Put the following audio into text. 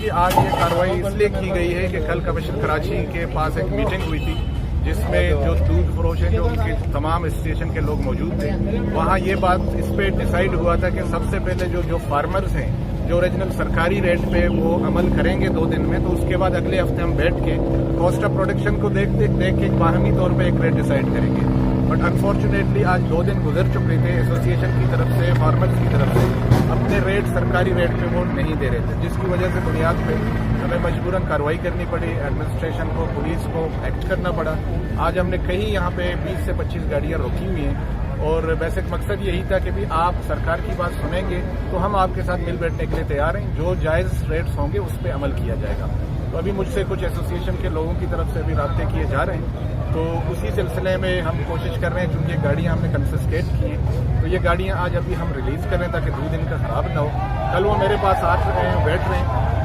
कि आज ये कार्रवाई इसलिए की गई है कि कल कमिश्नर कराची के पास एक मीटिंग हुई थी जिसमें जो दूध फरोश हैं जो उनके तमाम स्टेशन के लोग मौजूद थे। वहाँ ये बात इस पे डिसाइड हुआ था कि सबसे पहले जो फार्मर्स हैं जो ओरिजिनल सरकारी रेट पे वो अमल करेंगे 2 दिन में, तो उसके बाद अगले हफ्ते हम बैठ के कॉस्ट ऑफ प्रोडक्शन को देख के बाहमी तौर पे एक रेट डिसाइड करेंगे। बट अनफॉर्चुनेटली आज 2 दिन गुजर चुके थे, एसोसिएशन की तरफ से, फार्मर्स की तरफ से अपने रेट सरकारी रेट पे वो नहीं दे रहे थे, जिसकी वजह से बुनियाद पे हमें मजबूरन कार्रवाई करनी पड़ी, एडमिनिस्ट्रेशन को, पुलिस को एक्ट करना पड़ा। आज हमने कहीं यहाँ पे 20 से 25 गाड़ियाँ रोकी हुई हैं और वैसे मकसद यही था कि भी आप सरकार की बात सुनेंगे तो हम आपके साथ मिल बैठने के लिए तैयार हैं, जो जायज़ रेट्स होंगे उस पर अमल किया जाएगा। तो अभी मुझसे कुछ एसोसिएशन के लोगों की तरफ से अभी राब्ते किए जा रहे हैं, तो उसी सिलसिले में हम कोशिश कर रहे हैं, क्योंकि ये गाड़ियाँ हमने कंफिस्केट की हैं, तो ये गाड़ियाँ आज अभी हम रिलीज़ कर रहे हैं ताकि दूध इनका ख़राब ना हो। कल वो मेरे पास आ रहे हैं, बैठ रहे हैं,